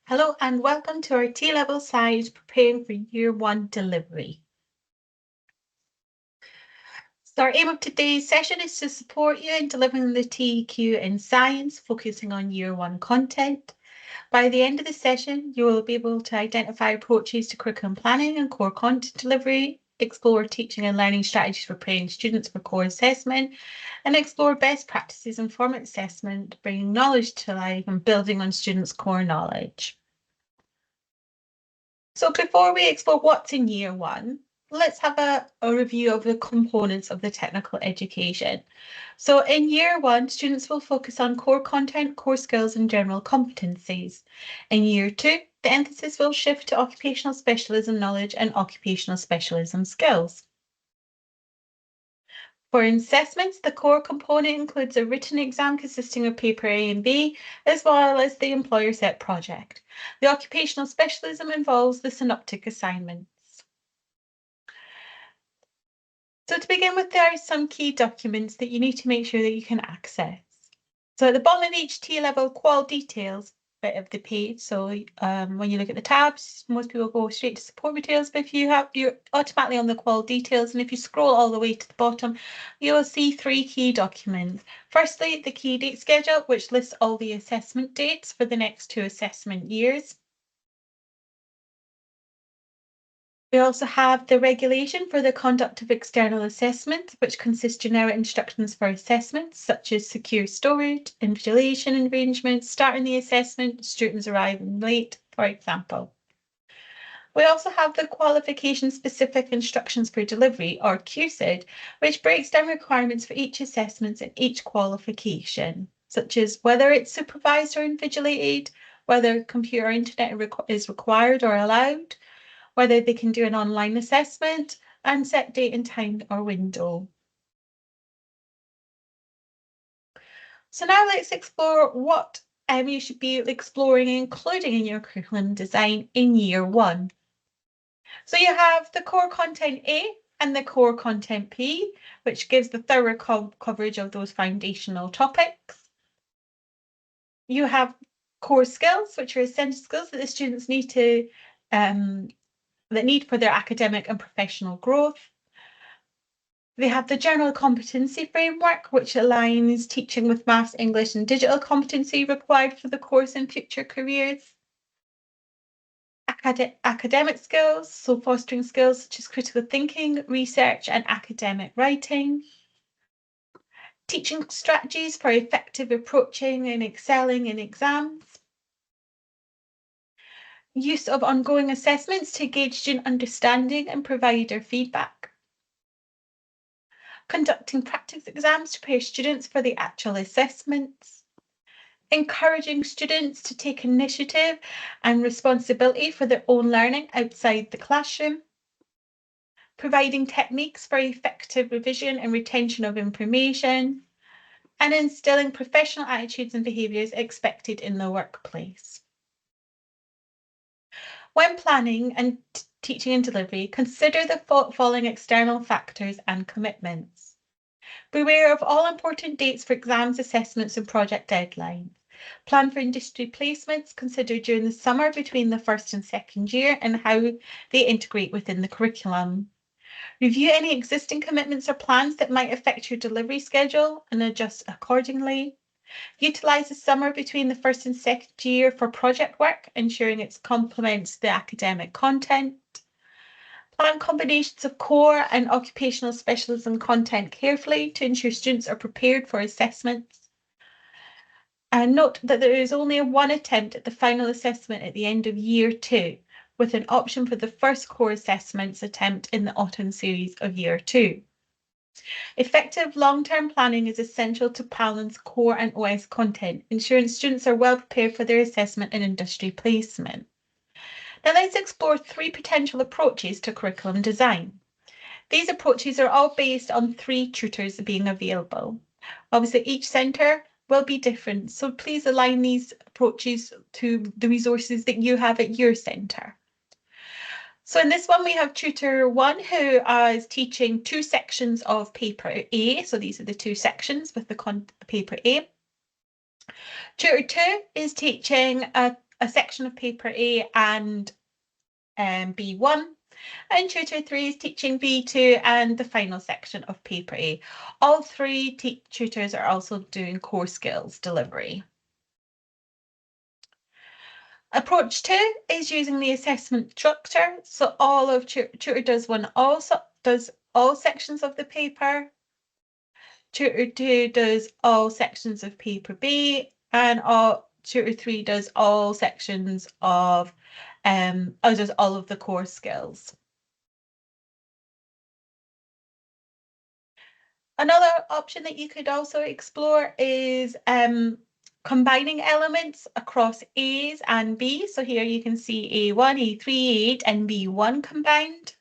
Hello and welcome to our T-level side preparing for Year 1 delivery. So our aim of today's session is to support you in delivering the TEQ in science, focusing on Year 1 content. By the end of the session, you will be able to identify approaches to curriculum planning and core content delivery, explore teaching and learning strategies for preparing students for core assessment, and explore best practices in formative assessment, bringing knowledge to life and building on students' core knowledge. So before we explore what's in Year 1, let's have a review of the components of the technical education. So in Year 1, students will focus on core content, core skills and general competencies. In Year 2, the emphasis will shift to occupational specialism knowledge and occupational specialism skills. For assessments, the core component includes a written exam consisting of paper A and B, as well as the employer set project. The occupational specialism involves the synoptic assignments. So to begin with, there are some key documents that you need to make sure that you can access. So at the bottom of each T-level qual details bit of the page, so when you look at the tabs, most people go straight to support materials, but if you're automatically on the qual details, and if you scroll all the way to the bottom, you will see three key documents. Firstly, the key date schedule, which lists all the assessment dates for the next 2 assessment years. We also have the regulation for the conduct of external assessments, which consists generic instructions for assessments, such as secure storage, invigilation arrangements, starting the assessment, students arriving late, for example. We also have the qualification-specific instructions for delivery, or QSID, which breaks down requirements for each assessment and each qualification, such as whether it's supervised or invigilated, whether computer or internet is required or allowed, whether they can do an online assessment, and set date and time or window. So now let's explore what you should be exploring and including in your curriculum design in Year 1. So you have the core content A and the core content B, which gives the thorough coverage of those foundational topics. You have core skills, which are essential skills that the students need to that need for their academic and professional growth. They have the general competency framework, which aligns teaching with maths, English, and digital competency required for the course and future careers. Academic skills, so fostering skills such as critical thinking, research, and academic writing. Teaching strategies for effective approaching and excelling in exams. Use of ongoing assessments to gauge student understanding and provide their feedback. Conducting practice exams to prepare students for the actual assessments. Encouraging students to take initiative and responsibility for their own learning outside the classroom. Providing techniques for effective revision and retention of information. And instilling professional attitudes and behaviours expected in the workplace. When planning and teaching and delivery, consider the following external factors and commitments. Beware of all important dates for exams, assessments, and project deadlines. Plan for industry placements considered during the summer between the first and second year and how they integrate within the curriculum. Review any existing commitments or plans that might affect your delivery schedule and adjust accordingly. Utilise the summer between the first and second year for project work, ensuring it complements the academic content. Plan combinations of core and occupational specialism content carefully to ensure students are prepared for assessments. And note that there is only one attempt at the final assessment at the end of Year 2, with an option for the first core assessments attempt in the autumn series of Year 2. Effective long-term planning is essential to balance core and OS content, ensuring students are well prepared for their assessment and industry placement. Now let's explore 3 potential approaches to curriculum design. These approaches are all based on 3 tutors being available. Obviously, each centre will be different, so please align these approaches to the resources that you have at your centre. So in this one, we have tutor 1 who is teaching 2 sections of paper A. So these are the 2 sections with the paper A. Tutor 2 is teaching a section of paper A and B1. And tutor 3 is teaching B2 and the final section of paper A. All three tutors are also doing core skills delivery. Approach 2 is using the assessment structure. So all of tutor does one also does all sections of the paper. Tutor 2 does all sections of paper B, and tutor 3 does all sections of does all of the core skills. Another option that you could also explore is combining elements across A's and B's. So here you can see A1, A3, A8, and B1 combined.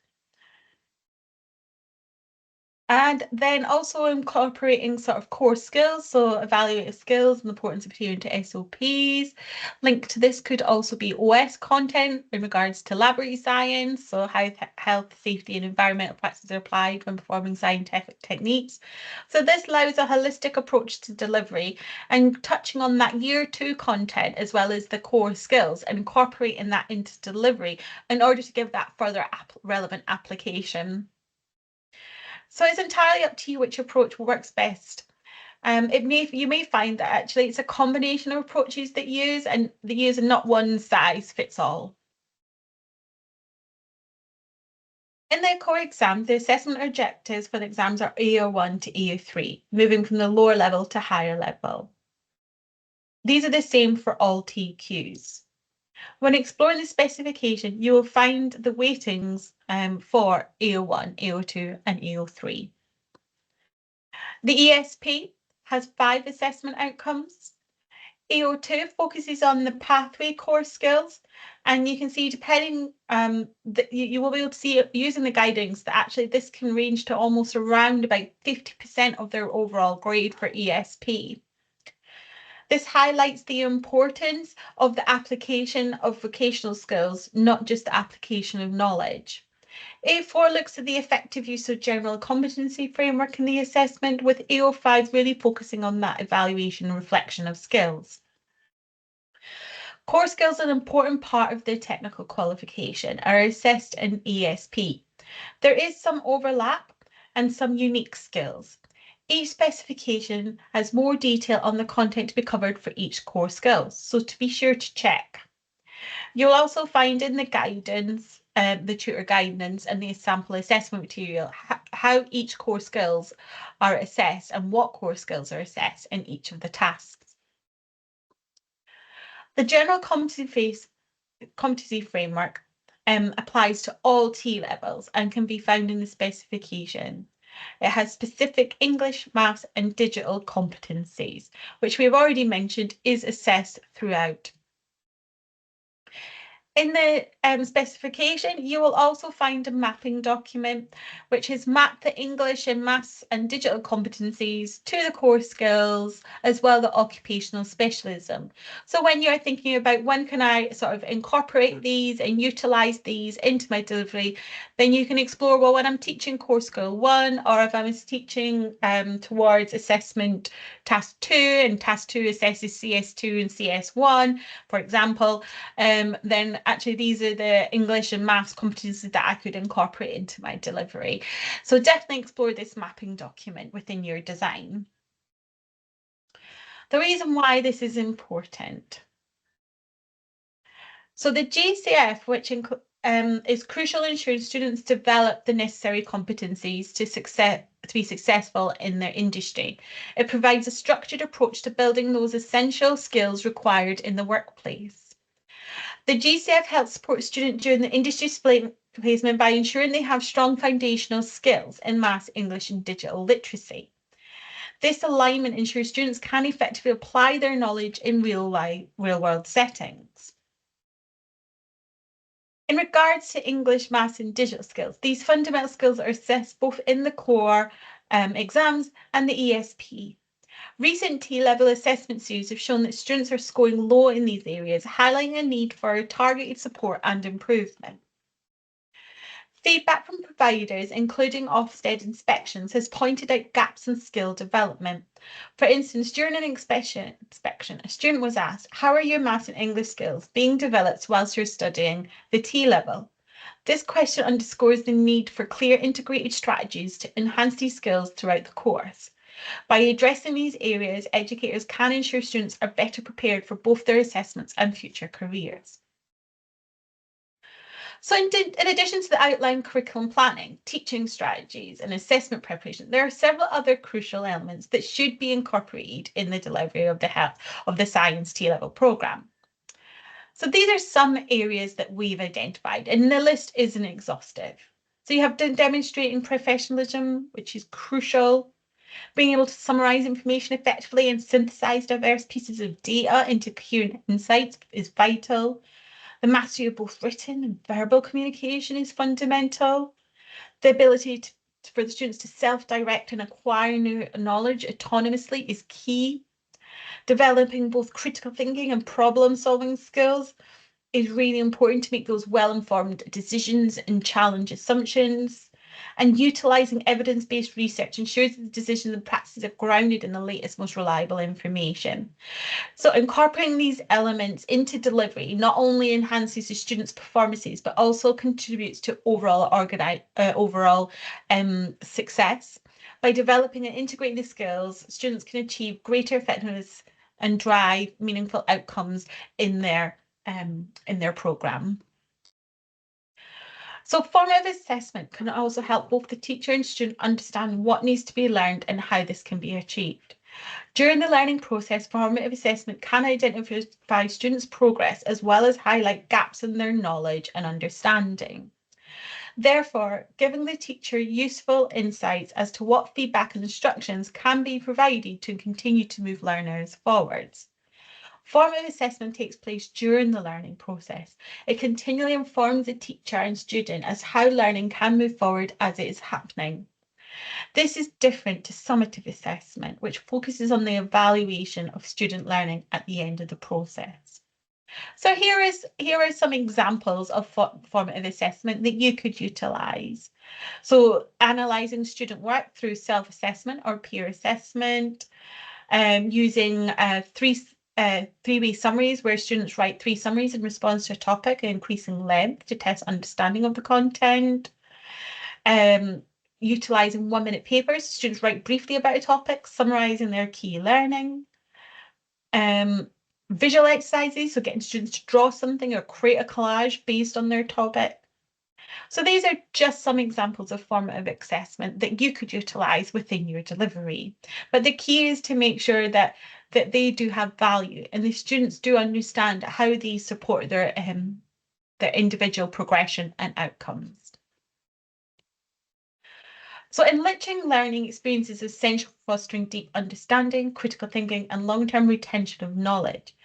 And then also incorporating sort of core skills, so evaluative skills and the importance of adhering to SOPs. Linked to this could also be OS content in regards to laboratory science, so how health, safety, and environmental practices are applied when performing scientific techniques. So this allows a holistic approach to delivery and touching on that year 2 content as well as the core skills and incorporating that into delivery in order to give that further relevant application. So it's entirely up to you which approach works best. You may find that actually it's a combination of approaches that use and they use not one size fits all. In the core exam, the assessment objectives for the exams are AO1 to AO3, moving from the lower level to higher level. These are the same for all TQs. When exploring the specification, you will find the weightings for AO1, AO2, and AO3. The ESP has 5 assessment outcomes. AO2 focuses on the pathway core skills, and you can see depending, you will be able to see using the guidings that actually this can range to almost around about 50% of their overall grade for ESP. This highlights the importance of the application of vocational skills, not just the application of knowledge. A4 looks at the effective use of general competency framework in the assessment, with AO5 really focusing on that evaluation and reflection of skills. Core skills are an important part of the technical qualification are assessed in ESP. There is some overlap and some unique skills. Each specification has more detail on the content to be covered for each core skill, so to be sure to check. You'll also find in the guidance, the tutor guidance and the sample assessment material, how each core skills are assessed and what core skills are assessed in each of the tasks. The general competency framework applies to all T levels and can be found in the specification. It has specific English, maths, and digital competencies, which we've already mentioned is assessed throughout. In the specification, you will also find a mapping document, which has mapped the English and maths and digital competencies to the core skills, as well as the occupational specialism. So when you're thinking about when can I sort of incorporate these and utilize these into my delivery, then you can explore, well, when I'm teaching core skill 1, or if I was teaching towards assessment task 2, and task 2 assesses CS2 and CS1, for example, then actually these are the English and maths competencies that I could incorporate into my delivery. So definitely explore this mapping document within your design. The reason why this is important. So the GCF, which is crucial in ensuring students develop the necessary competencies to be successful in their industry. It provides a structured approach to building those essential skills required in the workplace. The GCF helps support students during the industry placement by ensuring they have strong foundational skills in maths, English, and digital literacy. This alignment ensures students can effectively apply their knowledge in real-world settings. In regards to English, maths, and digital skills, these fundamental skills are assessed both in the core exams and the ESP. Recent T-level assessment series have shown that students are scoring low in these areas, highlighting a need for targeted support and improvement. Feedback from providers, including Ofsted inspections, has pointed out gaps in skill development. For instance, during an inspection, a student was asked, how are your maths and English skills being developed whilst you're studying the T level? This question underscores the need for clear integrated strategies to enhance these skills throughout the course. By addressing these areas, educators can ensure students are better prepared for both their assessments and future careers. So in addition to the outlined curriculum planning, teaching strategies and assessment preparation, there are several other crucial elements that should be incorporated in the delivery of the Science T-level programme. So these are some areas that we've identified, and the list isn't exhaustive. So you have demonstrating professionalism, which is crucial, being able to summarise information effectively and synthesise diverse pieces of data into coherent insights is vital. The mastery of both written and verbal communication is fundamental. The ability for the students to self-direct and acquire new knowledge autonomously is key. Developing both critical thinking and problem-solving skills is really important to make those well-informed decisions and challenge assumptions. And utilising evidence-based research ensures that the decisions and practices are grounded in the latest, most reliable information. So incorporating these elements into delivery not only enhances the students' performances, but also contributes to overall success. By developing and integrating the skills, students can achieve greater effectiveness and drive meaningful outcomes in their programme. So formative assessment can also help both the teacher and student understand what needs to be learned and how this can be achieved. During the learning process, formative assessment can identify students' progress as well as highlight gaps in their knowledge and understanding. Therefore, giving the teacher useful insights as to what feedback and instructions can be provided to continue to move learners forwards. Formative assessment takes place during the learning process. It continually informs the teacher and student as how learning can move forward as it is happening. This is different to summative assessment, which focuses on the evaluation of student learning at the end of the process. So here are some examples of formative assessment that you could utilise. So analysing student work through self-assessment or peer assessment, using three-way summaries where students write 3 summaries in response to a topic in increasing length to test understanding of the content. Utilising 1-minute papers, students write briefly about a topic, summarising their key learning. Visual exercises, so getting students to draw something or create a collage based on their topic. So these are just some examples of formative assessment that you could utilise within your delivery. But the key is to make sure that they do have value and the students do understand how these support their individual progression and outcomes. So enriching learning experience is essential for fostering deep understanding, critical thinking, and long-term retention of knowledge.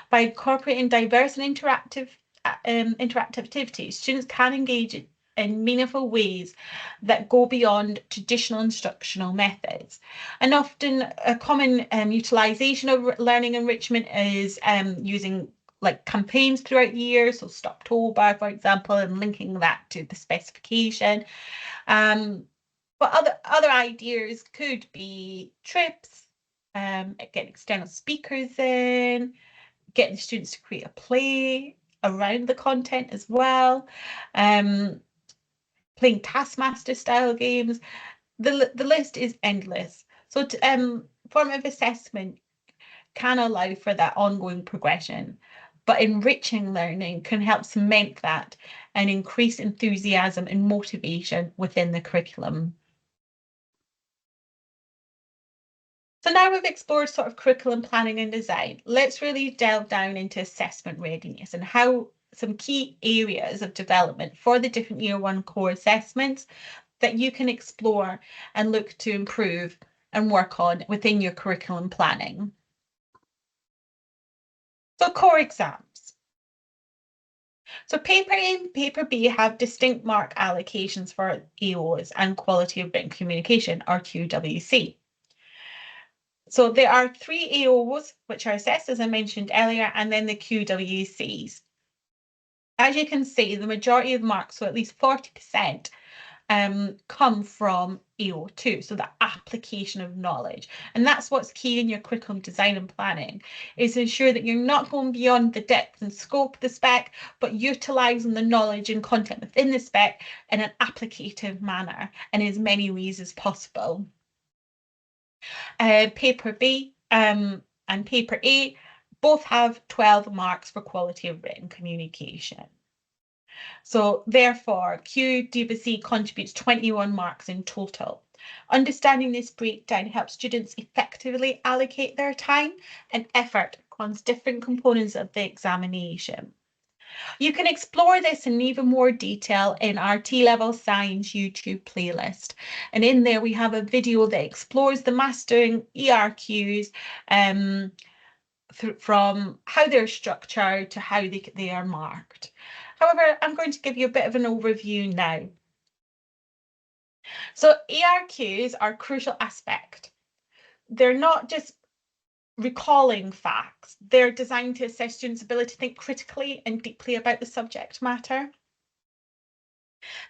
By incorporating diverse and interactive activities, students can engage in meaningful ways that go beyond traditional instructional methods. And often a common utilisation of learning enrichment is using like campaigns throughout the year, so Stoptober, for example, and linking that to the specification. But other ideas could be trips, getting external speakers in, getting the students to create a play around the content as well, playing Taskmaster style games. The list is endless. So formative assessment can allow for that ongoing progression, but enriching learning can help cement that and increase enthusiasm and motivation within the curriculum. So now we've explored sort of curriculum planning and design. Let's really delve down into assessment readiness and how some key areas of development for the different Year 1 core assessments that you can explore and look to improve and work on within your curriculum planning. So core exams. So paper A and paper B have distinct mark allocations for AOs and quality of written communication, or QWC. So there are 3 AOs which are assessed, as I mentioned earlier, and then the QWCs. As you can see, the majority of marks, so at least 40%, come from AO2, so the application of knowledge. And that's what's key in your curriculum design and planning, is to ensure that you're not going beyond the depth and scope of the spec, but utilising the knowledge and content within the spec in an applicative manner and in as many ways as possible. Paper B and paper A both have 12 marks for quality of written communication. So therefore, QDVC contributes 21 marks in total. Understanding this breakdown helps students effectively allocate their time and effort across different components of the examination. You can explore this in even more detail in our T-Level Science YouTube playlist. And in there, we have a video that explores the mastering ERQs from how they're structured to how they are marked. However, I'm going to give you a bit of an overview now. So ERQs are a crucial aspect. They're not just recalling facts. They're designed to assess students' ability to think critically and deeply about the subject matter.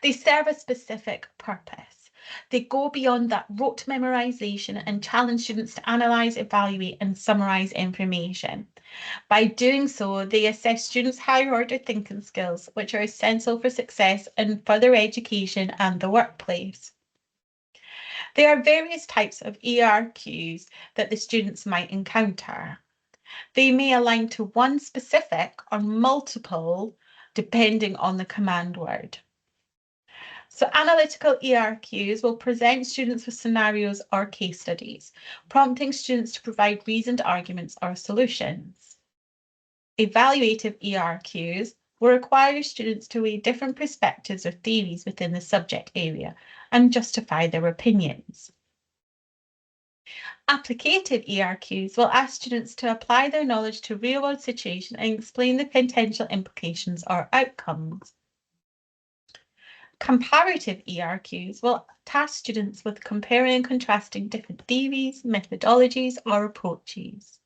They serve a specific purpose. They go beyond that rote memorization and challenge students to analyse, evaluate and summarise information. By doing so, they assess students' higher order thinking skills, which are essential for success in further education and the workplace. There are various types of ERQs that the students might encounter. They may align to one specific or multiple, depending on the command word. So analytical ERQs will present students with scenarios or case studies, prompting students to provide reasoned arguments or solutions. Evaluative ERQs will require students to weigh different perspectives or theories within the subject area and justify their opinions. Applicative ERQs will ask students to apply their knowledge to real-world situations and explain the potential implications or outcomes. Comparative ERQs will task students with comparing and contrasting different theories, methodologies, or approaches.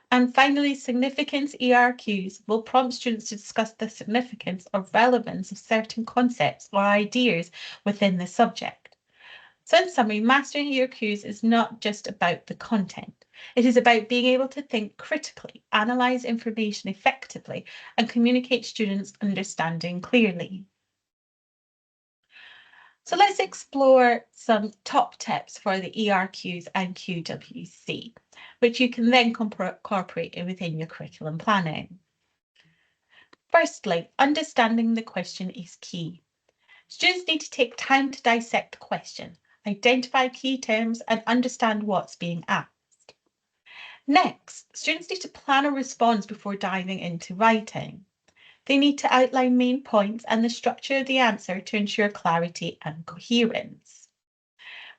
And finally, significance ERQs will prompt students to discuss the significance or relevance of certain concepts or ideas within the subject. So in summary, mastering ERQs is not just about the content. It is about being able to think critically, analyse information effectively, and communicate students' understanding clearly. So let's explore some top tips for the ERQs and QWC, which you can then incorporate within your curriculum planning. Firstly, understanding the question is key. Students need to take time to dissect the question, identify key terms, and understand what's being asked. Next, students need to plan a response before diving into writing. They need to outline main points and the structure of the answer to ensure clarity and coherence.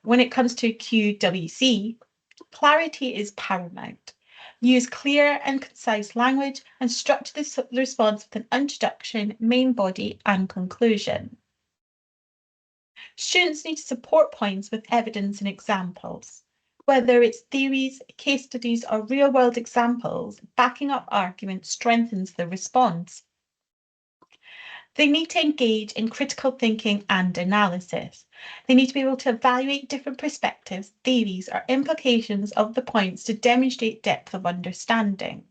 When it comes to QWC, clarity is paramount. Use clear and concise language and structure the response with an introduction, main body, and conclusion. Students need to support points with evidence and examples. Whether it's theories, case studies, or real-world examples, backing up arguments strengthens the response. They need to engage in critical thinking and analysis. They need to be able to evaluate different perspectives, theories, or implications of the points to demonstrate depth of understanding.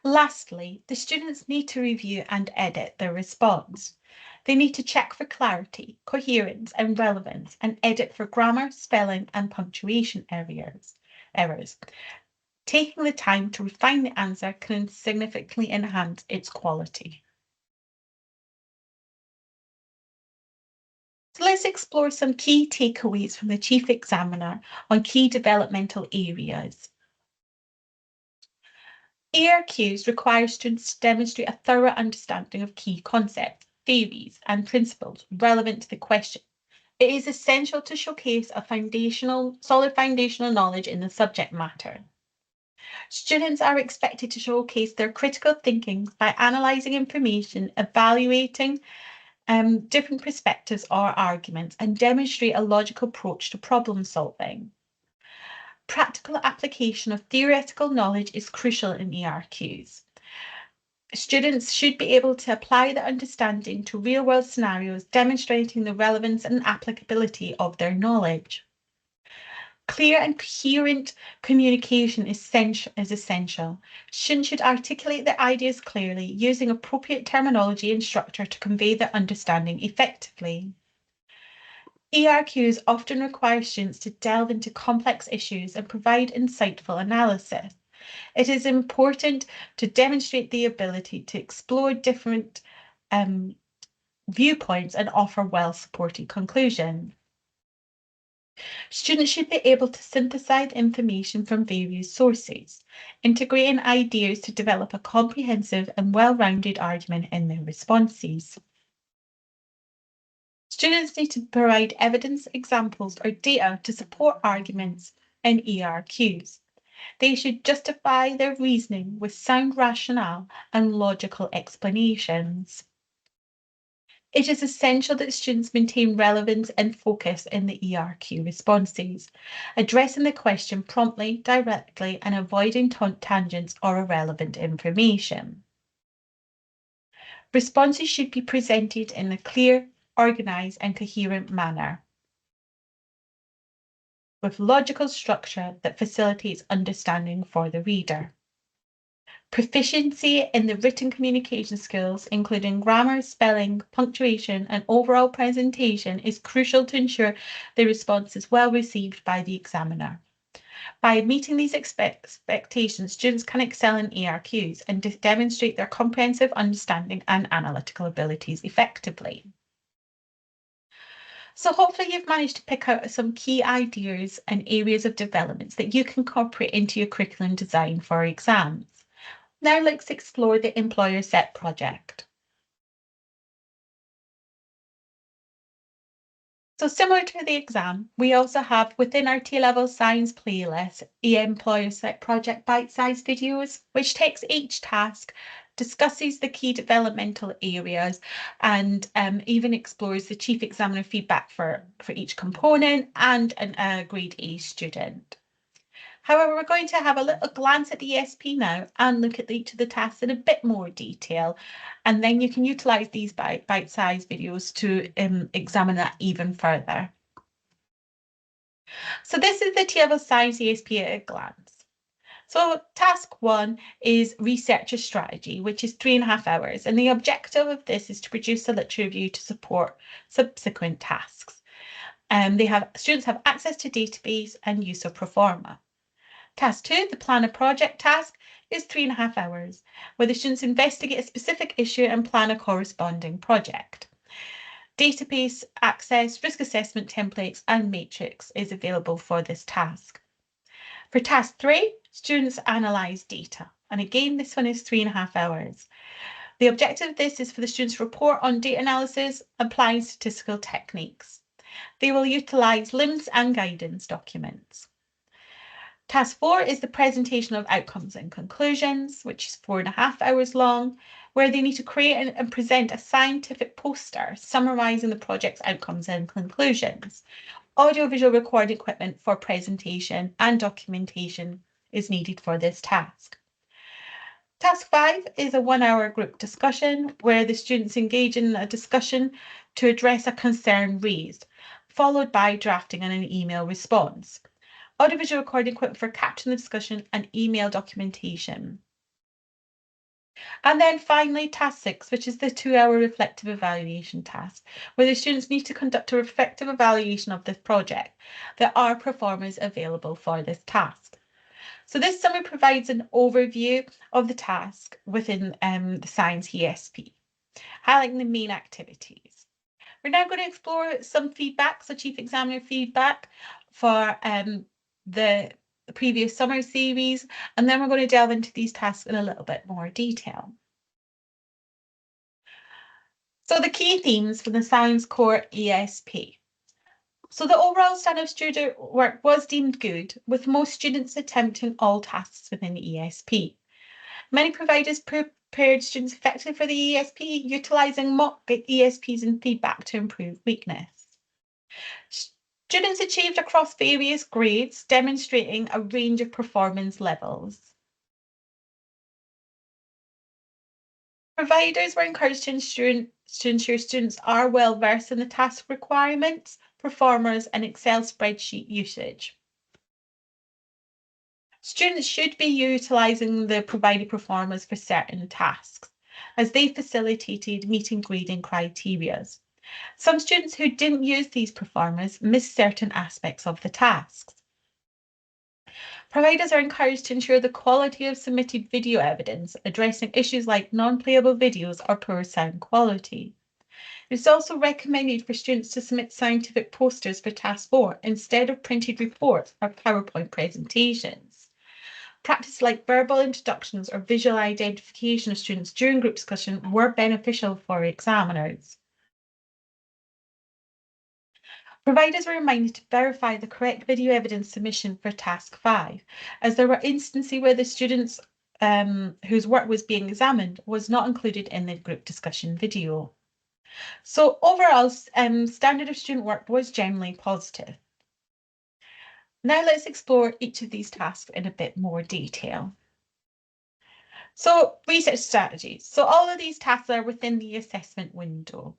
Lastly, the students need to review and edit their response. They need to check for clarity, coherence, and relevance, and edit for grammar, spelling, and punctuation errors. Taking the time to refine the answer can significantly enhance its quality. So let's explore some key takeaways from the Chief Examiner on key developmental areas. ERQs require students to demonstrate a thorough understanding of key concepts, theories, and principles relevant to the question. It is essential to showcase a solid foundational knowledge in the subject matter. Students are expected to showcase their critical thinking by analysing information, evaluating different perspectives or arguments, and demonstrate a logical approach to problem solving. Practical application of theoretical knowledge is crucial in ERQs. Students should be able to apply the understanding to real-world scenarios, demonstrating the relevance and applicability of their knowledge. Clear and coherent communication is essential. Students should articulate their ideas clearly, using appropriate terminology and structure to convey their understanding effectively. ERQs often require students to delve into complex issues and provide insightful analysis. It is important to demonstrate the ability to explore different viewpoints and offer well-supported conclusions. Students should be able to synthesize information from various sources, integrating ideas to develop a comprehensive and well-rounded argument in their responses. Students need to provide evidence, examples, or data to support arguments in ERQs. They should justify their reasoning with sound rationale and logical explanations. It is essential that students maintain relevance and focus in the ERQ responses, addressing the question promptly, directly, and avoiding tangents or irrelevant information. Responses should be presented in a clear, organised, and coherent manner, with logical structure that facilitates understanding for the reader. Proficiency in the written communication skills, including grammar, spelling, punctuation, and overall presentation, is crucial to ensure the response is well received by the examiner. By meeting these expectations, students can excel in ERQs and demonstrate their comprehensive understanding and analytical abilities effectively. So hopefully you've managed to pick out some key ideas and areas of developments that you can incorporate into your curriculum design for exams. Now let's explore the employer set project. So similar to the exam, we also have within our T-level science playlist, employer set project bite-sized videos, which takes each task, discusses the key developmental areas, and even explores the chief examiner feedback for each component and a grade A student. However, we're going to have a little glance at the ESP now and look at each of the tasks in a bit more detail. And then you can utilise these bite-sized videos to examine that even further. So this is the T-level science ESP at a glance. So task 1 is research a strategy, which is 3.5 hours. And the objective of this is to produce a literature review to support subsequent tasks. Students have access to database and use of Proforma. Task 2, the plan a project task, is 3.5 hours, where the students investigate a specific issue and plan a corresponding project. Database access, risk assessment templates, and matrix is available for this task. For task 3, students analyse data. And again, this one is 3.5 hours. The objective of this is for the students to report on data analysis, applying statistical techniques. They will utilise LIMS and guidance documents. Task 4 is the presentation of outcomes and conclusions, which is 4.5 hours long, where they need to create and present a scientific poster summarising the project's outcomes and conclusions. Audiovisual recording equipment for presentation and documentation is needed for this task. Task 5 is a 1-hour group discussion where the students engage in a discussion to address a concern raised, followed by drafting an email response. Audiovisual recording equipment for capturing the discussion and email documentation. And then finally, task 6, which is the 2-hour reflective evaluation task, where the students need to conduct a reflective evaluation of this project. There are performers available for this task. So this summary provides an overview of the task within the Science ESP, highlighting the main activities. We're now going to explore some feedback, so Chief Examiner feedback for the previous summer series, and then we're going to delve into these tasks in a little bit more detail. So the key themes for the Science Core ESP. So the overall standard of student work was deemed good, with most students attempting all tasks within the ESP. Many providers prepared students effectively for the ESP, utilising mock ESPs and feedback to improve weakness. Students achieved across various grades, demonstrating a range of performance levels. Providers were encouraged to ensure students are well versed in the task requirements, performers, and Excel spreadsheet usage. Students should be utilising the provided performers for certain tasks, as they facilitated meeting grading criteria. Some students who didn't use these performers missed certain aspects of the tasks. Providers are encouraged to ensure the quality of submitted video evidence, addressing issues like non-playable videos or poor sound quality. It is also recommended for students to submit scientific posters for Task 4 instead of printed reports or PowerPoint presentations. Practice like verbal introductions or visual identification of students during group discussion were beneficial for examiners. Providers were reminded to verify the correct video evidence submission for Task 5, as there were instances where the students whose work was being examined was not included in the group discussion video. So overall, standard of student work was generally positive. Now let's explore each of these tasks in a bit more detail. So research strategies. So all of these tasks are within the assessment window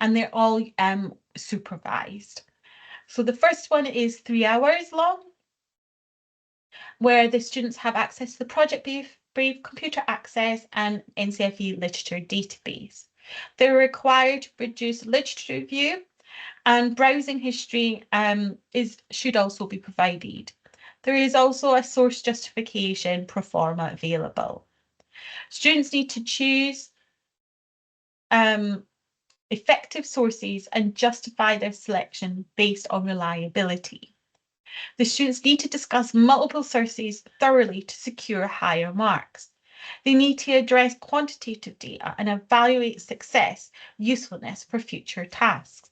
and they're all supervised. So the first one is 3 hours long, where the students have access to the project brief, computer access, and NCFE literature database. They're required to produce literature review, and browsing history should also be provided. There is also a source justification pro forma available. Students need to choose effective sources and justify their selection based on reliability. The students need to discuss multiple sources thoroughly to secure higher marks. They need to address quantitative data and evaluate success, usefulness for future tasks.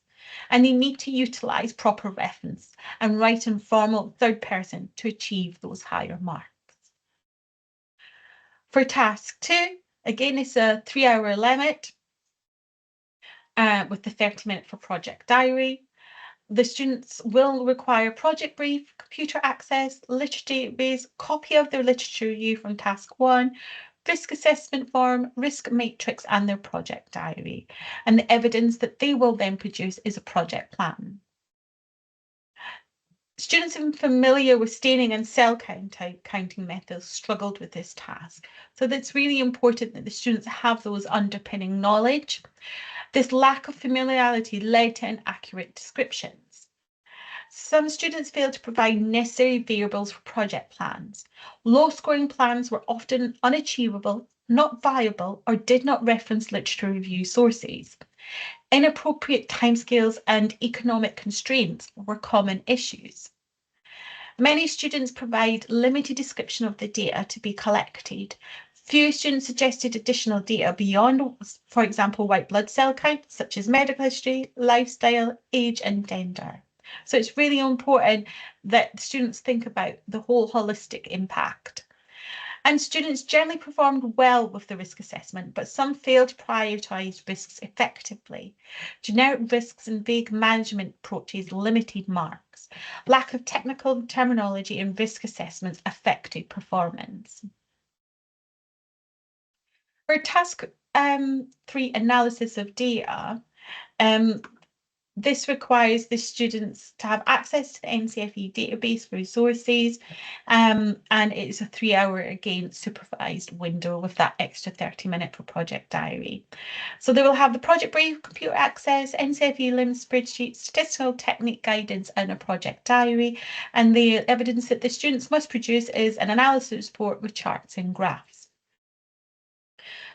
And they need to utilise proper reference and write in formal third person to achieve those higher marks. For task 2, again, it's a 3-hour limit with the 30-minute for project diary. The students will require project brief, computer access, literature database, copy of their literature review from task 1, risk assessment form, risk matrix, and their project diary. And the evidence that they will then produce is a project plan. Students familiar with staining and cell counting methods struggled with this task. So it's really important that the students have those underpinning knowledge. This lack of familiarity led to inaccurate descriptions. Some students failed to provide necessary variables for project plans. Low-scoring plans were often unachievable, not viable, or did not reference literature review sources. Inappropriate timescales and economic constraints were common issues. Many students provide limited description of the data to be collected. Few students suggested additional data beyond, for example, white blood cell count, such as medical history, lifestyle, age, and gender. So it's really important that students think about the whole holistic impact. And students generally performed well with the risk assessment, but some failed to prioritise risks effectively. Generic risks and vague management approaches limited marks. Lack of technical terminology in risk assessments affected performance. For task 3, analysis of data, this requires the students to have access to the NCFE database for resources, and it's a 3-hour, again, supervised window with that extra 30-minute for project diary. So they will have the project brief, computer access, NCFE LIMS spreadsheet, statistical technique guidance, and a project diary. And the evidence that the students must produce is an analysis report with charts and graphs.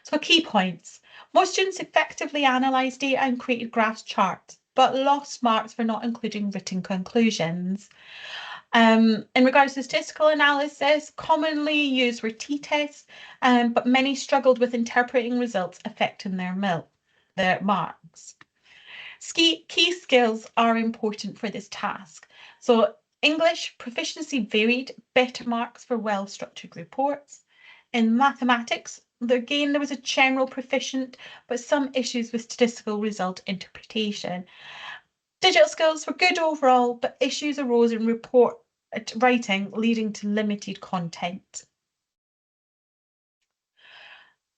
So key points. Most students effectively analysed data and created graphs charts, but lost marks for not including written conclusions. In regards to statistical analysis, commonly used were t-tests, but many struggled with interpreting results affecting their marks. Key skills are important for this task. So English proficiency varied, better marks for well-structured reports. In mathematics, again, there was a general proficient, but some issues with statistical result interpretation. Digital skills were good overall, but issues arose in report writing, leading to limited content.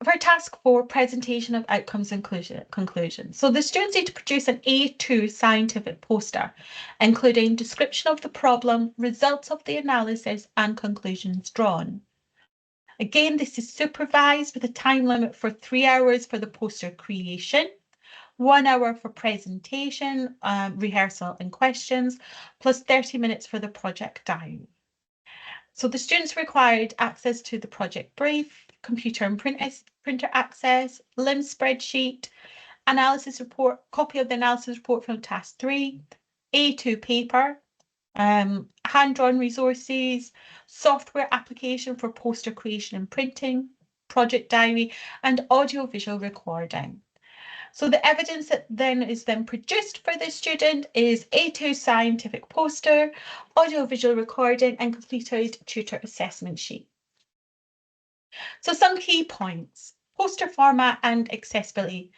For task 4, presentation of outcomes and conclusions. So the students need to produce an A2 scientific poster, including description of the problem, results of the analysis, and conclusions drawn. Again, this is supervised with a time limit for 3 hours for the poster creation, 1 hour for presentation, rehearsal and questions, plus 30 minutes for the project diary. So the students required access to the project brief, computer and printer access, LIMS spreadsheet, analysis report, copy of the analysis report from task 3, A2 paper, hand-drawn resources, software application for poster creation and printing, project diary, and audio-visual recording. So the evidence that then is produced for the student is A2 scientific poster, audio-visual recording, and completed tutor assessment sheet. So some key points: poster format and accessibility.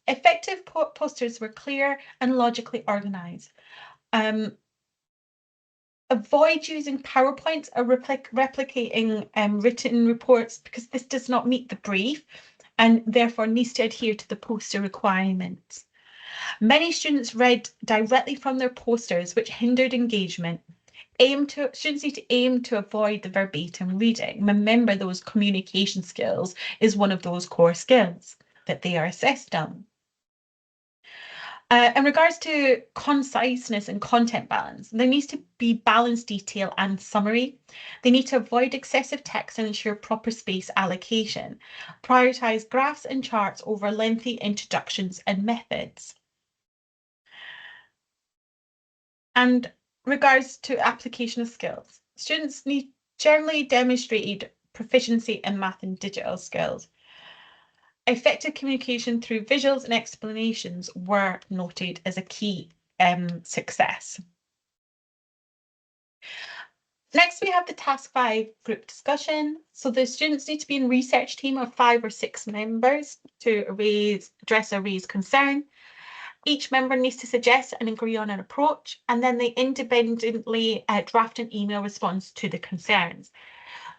Effective posters were clear and logically organized. Avoid using PowerPoints or replicating written reports, because this does not meet the brief and therefore needs to adhere to the poster requirements. Many students read directly from their posters, which hindered engagement. Students need to aim to avoid the verbatim reading. Remember, those communication skills is one of those core skills that they are assessed on. In regards to conciseness and content balance, there needs to be balanced detail and summary. They need to avoid excessive text and ensure proper space allocation. Prioritize graphs and charts over lengthy introductions and methods. And regards to application of skills, students need generally demonstrated proficiency in math and digital skills. Effective communication through visuals and explanations were noted as a key success. Next, we have the task 5 group discussion. So the students need to be in a research team of 5 or 6 members to address or raise concern. Each member needs to suggest and agree on an approach, and then they independently draft an email response to the concerns.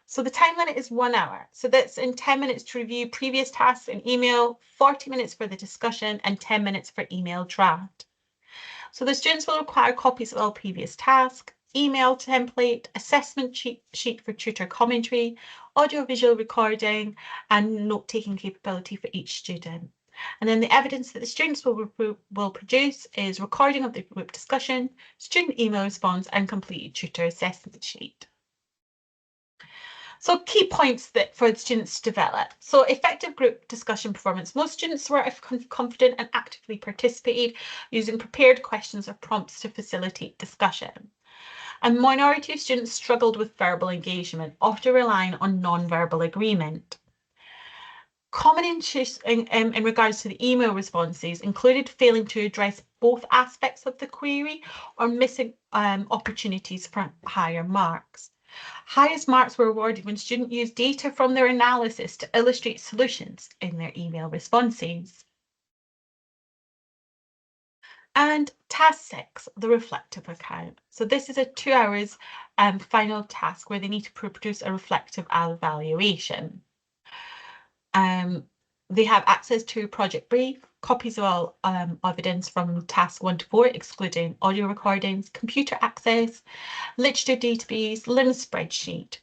So the time limit is 1 hour. So that's in 10 minutes to review previous tasks and email, 40 minutes for the discussion, and 10 minutes for email draft. So the students will require copies of all previous tasks, email template, assessment sheet for tutor commentary, audio-visual recording, and note-taking capability for each student. And then the evidence that the students will produce is recording of the group discussion, student email response, and completed tutor assessment sheet. So key points that for the students to develop. So effective group discussion performance. Most students were confident and actively participated using prepared questions or prompts to facilitate discussion. A minority of students struggled with verbal engagement, often relying on non-verbal agreement. Common issues in regards to the email responses included failing to address both aspects of the query or missing opportunities for higher marks. Highest marks were awarded when students used data from their analysis to illustrate solutions in their email responses. And task 6, the reflective account. So this is a 2 hours final task where they need to produce a reflective evaluation. They have access to project brief, copies of all evidence from task 1 to 4, excluding audio recordings, computer access, literature database, LIMS spreadsheet,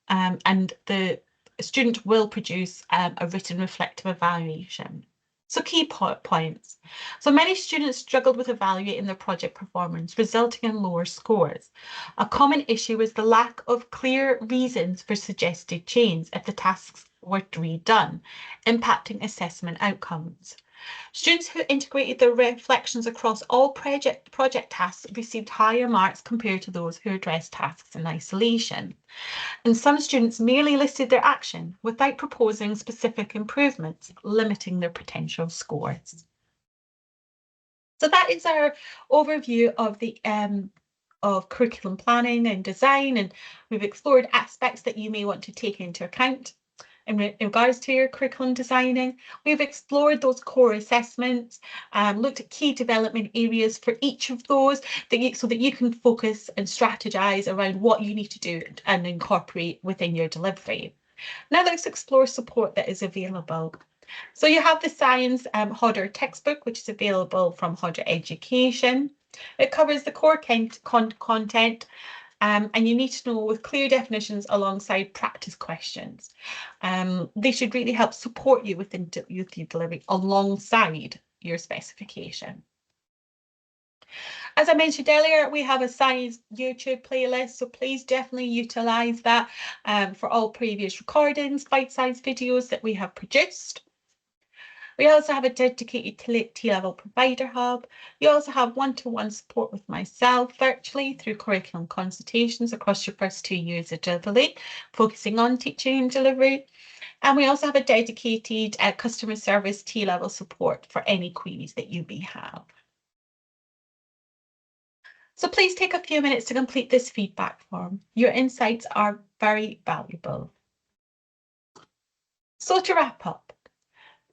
and the student will produce a written reflective evaluation. So key points. So many students struggled with evaluating their project performance, resulting in lower scores. A common issue was the lack of clear reasons for suggested change if the tasks were redone, impacting assessment outcomes. Students who integrated their reflections across all project tasks received higher marks compared to those who addressed tasks in isolation. And some students merely listed their action without proposing specific improvements, limiting their potential scores. So that is our overview of the of curriculum planning and design, and we've explored aspects that you may want to take into account. In regards to your curriculum designing, we've explored those core assessments, looked at key development areas for each of those so that you can focus and strategize around what you need to do and incorporate within your delivery. Now let's explore support that is available. So you have the Science Hodder textbook, which is available from Hodder Education. It covers the core content, and you need to know with clear definitions alongside practice questions. They should really help support you with your delivery alongside your specification. As I mentioned earlier, we have a science YouTube playlist, so please definitely utilize that for all previous recordings, bite-sized videos that we have produced. We also have a dedicated T-level provider hub. You also have one-to-one support with myself virtually through curriculum consultations across your first 2 years of delivery, focusing on teaching and delivery. And we also have a dedicated customer service T-level support for any queries that you may have. So please take a few minutes to complete this feedback form. Your insights are very valuable. So to wrap up,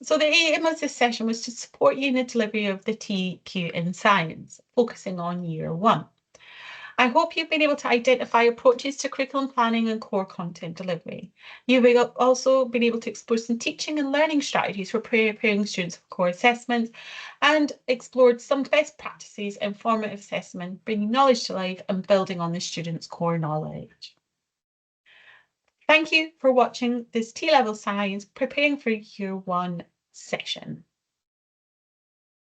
so the aim of this session was to support you in the delivery of the TQ in science, focusing on year 1. I hope you've been able to identify approaches to curriculum planning and core content delivery. You've also been able to explore some teaching and learning strategies for preparing students for core assessments and explored some best practices in formative assessment, bringing knowledge to life and building on the students' core knowledge. Thank you for watching this T-Level Science Preparing for Year 1 session.